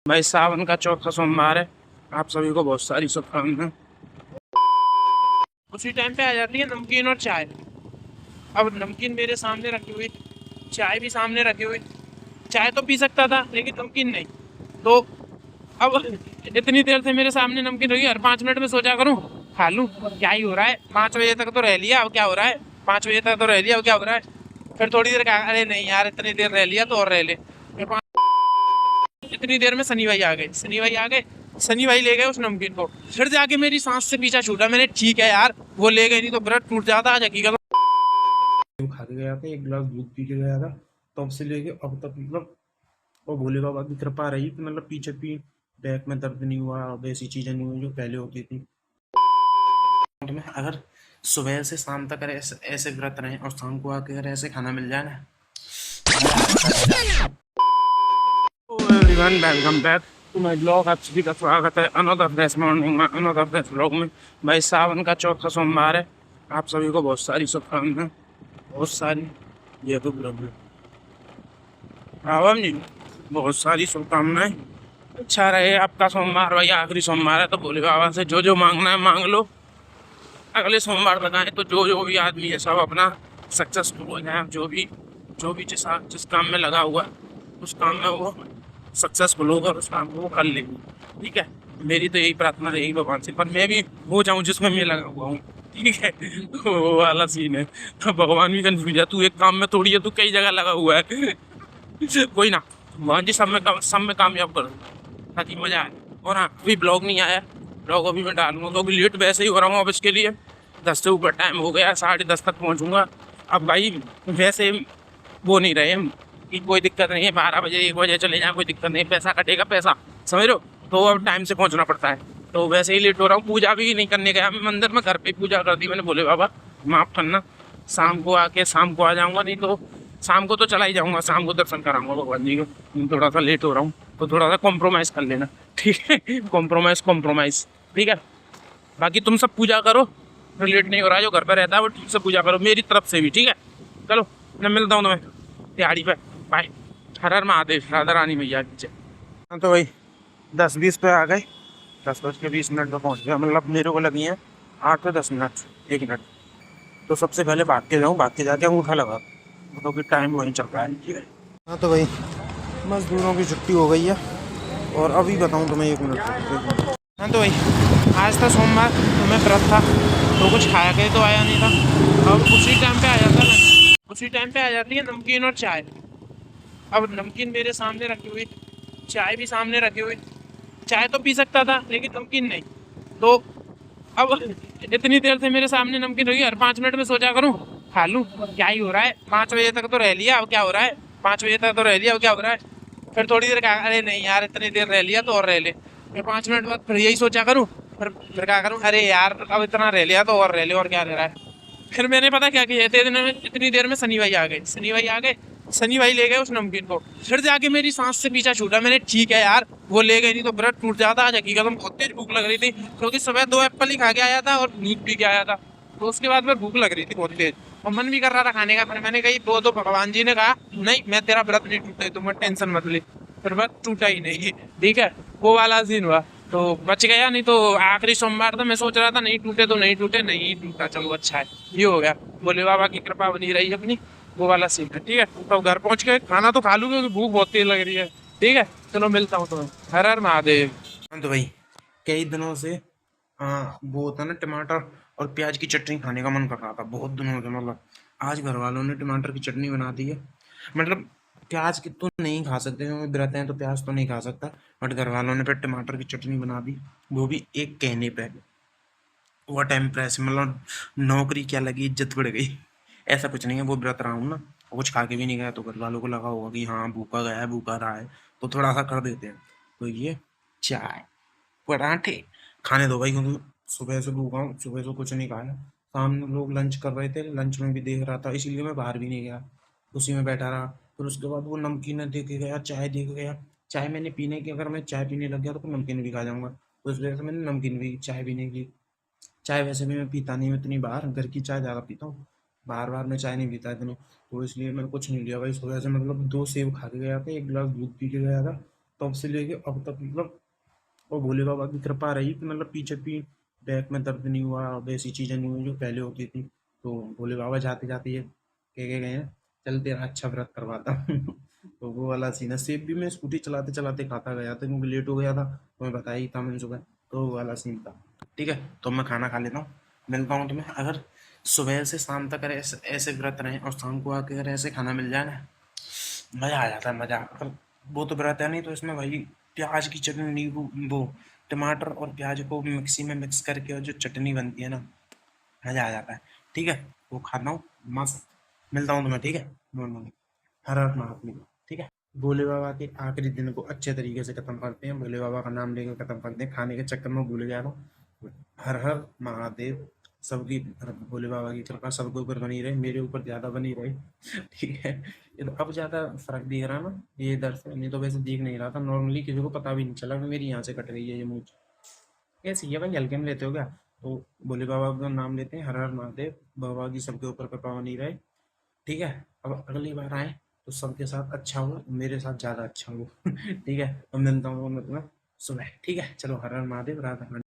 भाई सावन का चौथा सोमवार है। आप सभी को बहुत सारी शुभकामनाएं। उसी टाइम पे आ जाती है नमकीन और चाय। अब नमकीन मेरे सामने रखी हुई, चाय भी सामने रखी हुई। चाय तो पी सकता था लेकिन नमकीन नहीं। तो अब इतनी देर से मेरे सामने नमकीन रही, हर 5 मिनट में सोचा करूं खा लूं। क्या ही हो रहा है, 5 बजे तक तो रह लिया, अब क्या हो रहा है? 5 बजे तक तो रह लिया, अब क्या हो रहा है? फिर थोड़ी देर कहा अरे नहीं यार, इतनी देर रह लिया तो और रह ले। इतनी देर में सनी भाई आ गए, सनी भाई आ गए, सनी भाई ले गए उस नमकीन को। फिर जाके मेरी सांस से पीछा छूटा। मैंने ठीक है यार, वो ले गए, नहीं तो व्रत टूट जाता आज हकीकत। खा के गया था, एक गिलास दूध पी के गया था, तब से लेके अब तक मतलब वो भोले बाबा की कृपा रही कि मतलब पीछे भी बैक में दर्द नहीं हुआ, वैसी चीजें नहीं हुई जो पहले होती थी। में अगर सुबह से शाम तक अगर ऐसे ऐसे व्रत रहे और शाम को आके अगर ऐसे खाना मिल जाए ना, everyone welcome back to my blog. आप सभी का स्वागत है अनदर फ्रेश मॉर्निंग में, अनदर फ्रेश ब्लॉग में। भाई सावन का चौथा सोमवार है। आप सभी को बहुत सारी शुभकामनाएं, बहुत सारी। ये तो ब्लॉग में रावम जी, बहुत सारी शुभकामनाएं। अच्छा रहे आपका सोमवार। भाई आखिरी सोमवार है तो भोले बाबा से जो जो मांगना है मांग लो। अगले सोमवार तक आए तो जो जो भी आदमी है सब अपना सक्सेसफुल हो जाए। जो भी जिस काम में लगा हुआ है उस काम में वो सक्सेसफुल होगा और उस काम को वो कर लेंगे। ठीक है, मेरी तो यही प्रार्थना रहेगी भगवान से, पर मैं भी हो जाऊं जिसमें मैं लगा हुआ हूँ। ठीक है, तो वो वाला सीन है। तो भगवान भी कंफ्यूज है, तू एक काम में थोड़ी है, तू कई जगह लगा हुआ है। कोई ना, भगवान जी सब में कामयाब करो ताकि मजा आए। और हाँ, अभी ब्लॉग नहीं आया, ब्लॉग अभी मैं डालूंगा तो अभी लेट वैसे ही हो रहा हूँ ऑफिस के लिए। 10 से ऊपर टाइम हो गया, 10:30 तक पहुँचूंगा। अब भाई वैसे वो नहीं रहे हम कि कोई दिक्कत नहीं है, 12 बजे 1 बजे चले जाए, कोई दिक्कत नहीं, पैसा कटेगा पैसा, समझ रहे हो। तो अब टाइम से पहुंचना पड़ता है, तो वैसे ही लेट हो रहा हूँ। पूजा भी नहीं करने गया मैं मंदिर में, घर पे पूजा कर दी मैंने। बोले बाबा माफ करना, शाम को आ जाऊंगा, नहीं तो शाम को तो चला ही जाऊंगा, शाम को दर्शन कराऊंगा भगवान जी को। थोड़ा सा लेट हो रहा हूँ तो थोड़ा सा कॉम्प्रोमाइज़ कर लेना, ठीक है। कॉम्प्रोमाइज़ ठीक है। बाकी तुम सब पूजा करो, जो लेट नहीं हो रहा है, जो घर पर रहता है वो ठीक से पूजा करो मेरी तरफ से भी, ठीक है। चलो मैं मिलता हूँ तुम्हें दिहाड़ी पे, बाय। हर हर महादेव, राधा रानी मैया की जय। हाँ तो भाई 10:20 पे आ गए, 10:20 पे पहुँच गया। मतलब मेरे को लगी है 8 से 10 मिनट, 1 मिनट। तो सबसे पहले भाग के जाऊँ, भाग के जाके अंगूठा लगा, क्योंकि टाइम वहीं चल रहा है, ठीक है। हाँ तो भाई मजदूरों की छुट्टी हो गई है और अभी बताऊँ तुम्हें, 1 मिनट। हाँ तो भाई आज था सोमवार, तो मैं व्रत था तो कुछ खाया के तो आया नहीं था। अब उसी टाइम पे आ जाता है, उसी टाइम पे आ जाती है नमकीन और चाय। अब नमकीन मेरे सामने रखी हुई, चाय भी सामने रखी हुई। चाय तो पी सकता था लेकिन नमकीन नहीं। तो अब इतनी देर से मेरे सामने नमकीन रही, हर 5 मिनट में सोचा करूं खा लूं। क्या ही हो रहा है, 5 बजे तक तो रह लिया, अब क्या हो रहा है? 5 बजे तक तो रह लिया, अब क्या हो रहा है? फिर थोड़ी देर कहा अरे नहीं यार, इतनी देर रह लिया तो और रह ले। फिर 5 मिनट बाद फिर यही सोचा करूं, फिर क्या करूं, अरे यार अब इतना रह लिया तो और रह ले, और क्या रह रहा है? फिर मैंने पता क्या किया, इतनी देर में सनी भाई आ गए, सनी भाई आ गए, सनी भाई ले गए उस नमकीन को। फिर जाके मेरी सांस से पीछा छूटा। मैंने ठीक है यार, वो ले गए, नहीं तो व्रत टूट जाता आज हकीकत में। बहुत तेज भूख लग रही थी क्योंकि सुबह 2 एप्पल ही खा के आया था और दूध पी के आया था। तो उसके बाद में भूख लग रही थी बहुत तेज, और मन भी कर रहा था खाने का। फिर मैंने कही वो तो भगवान जी ने कहा नहीं, मैं तेरा व्रत नहीं टूटे, तुम टेंशन मत ले। फिर व्रत टूटा ही नहीं, ठीक है। वो वाला सीन हुआ तो बच गया, नहीं तो आखिरी सोमवार था। मैं सोच रहा था नहीं टूटे तो नहीं टूटे, नहीं टूटा, चलो अच्छा है, ये हो गया। भोले बाबा की कृपा बनी रही अपनी, वो वाला सीन है, ठीक है। तो घर पहुंच के खाना तो खा लूंगा क्योंकि भूख बहुत तेज लग रही है, ठीक है। चलो मिलता हूँ तुम्हें, हर हर महादेव। हाँ तो भाई कई दिनों से वो होता है ना, टमाटर और प्याज की चटनी खाने का मन कर रहा था बहुत दिनों से। मतलब आज घर वालों ने टमाटर की चटनी बना दी है। मतलब प्याज की तो नहीं खा सकते क्योंकि व्रत हैं, तो प्याज तो नहीं खा सकता, बट घर वालों ने फिर टमाटर की चटनी बना दी, वो भी एक कहने पे। वो टाइम प्रेस, मतलब नौकरी क्या लगी, इज्जत बढ़ गई। ऐसा कुछ नहीं है, वो व्रत रहा हूँ ना, कुछ खा के भी नहीं गया तो घर वालों को लगा होगा कि हाँ भूखा गया है, भूखा रहा है, तो थोड़ा सा कर देते हैं। तो ये चाय पराठे खाने दो भाई, क्योंकि सुबह से भूखा हूँ, सुबह से कुछ नहीं खाया। सामने लोग लंच कर रहे थे, लंच में भी देख रहा था, इसीलिए मैं बाहर भी नहीं गया, उसी में बैठा रहा। फिर उसके बाद वो नमकीन दे के गया, चाय दे के गया। चाय मैंने पीने की, अगर मैं चाय पीने लग गया तो फिर नमकीन भी खा जाऊंगा, तो इस वजह से मैंने नमकीन भी, चाय भी नहीं की। चाय वैसे भी मैं पीता नहीं हूँ इतनी बार, घर की चाय ज़्यादा पीता हूँ, बार बार मैं चाय नहीं पीता इतनी। तो इसलिए मैंने कुछ नहीं लिया भाई सुबह से। मतलब 2 सेब खा के गया था, एक गिलास दूध पी के गया था, तब से लेके अब तक मतलब, और भोले बाबा की कृपा रही कि मतलब पीछे भी बैक में दर्द नहीं हुआ, वैसी चीज़ें नहीं हुई जो पहले होती थी। तो भोले बाबा जाते जाते ये कह के गए हैं, चल तेरा अच्छा व्रत करवाता हूँ। तो वो वाला सीन है। सेब भी मैं स्कूटी चलाते चलाते खाता गया था क्योंकि लेट हो गया था, तो मैं बताया ही था मैंने सुबह। तो वो वाला सीन था। ठीक है, तो मैं खाना खा लेता हूँ, मिलता हूँ तुम्हें। अगर सुबह से शाम तक अगर ऐसे ऐसे व्रत रहे और शाम को आके अगर ऐसे खाना मिल जाए ना, मज़ा आ जाता है, मज़ा। पर वो तो व्रत है नहीं, तो इसमें भाई प्याज की चटनी, वो टमाटर और प्याज को मिक्सी में मिक्स करके और जो चटनी बनती है ना, मज़ा आ जाता है। ठीक है, वो खाता हूँ मस्त। मिलता हूँ तुम्हें, ठीक है। नॉर्मली। हर हर महादेव। ठीक है। भोले बाबा के आखिरी दिन को अच्छे तरीके से खत्म करते हैं, भोले बाबा का नाम लेकर खत्म करते हैं, खाने के चक्कर में भूल गया था। हर हर महादेव। सबकी, भोले बाबा की कृपा सबके ऊपर बनी रहे, मेरे ऊपर ज्यादा बनी रहे। ठीक है। ये तो अब ज्यादा फर्क दिख रहा ना ये इधर से, नहीं तो वैसे दिख नहीं रहा था। नॉर्मली किसी को पता भी नहीं चला कि मेरी यहाँ से कट गई है ये मूछ। कैसी है भाई, हल्के में लेते हो क्या? तो भोले बाबा का नाम लेते हैं, हर हर महादेव। बाबा की सबके ऊपर कृपा बनी रहे। ठीक है। अब अगली बार आए तो सबके साथ अच्छा हो, मेरे साथ ज्यादा अच्छा हो। ठीक है, अब मिलता हूँ मैं तुम्हें सुबह। ठीक है, चलो, हर हर महादेव, राधा रानी।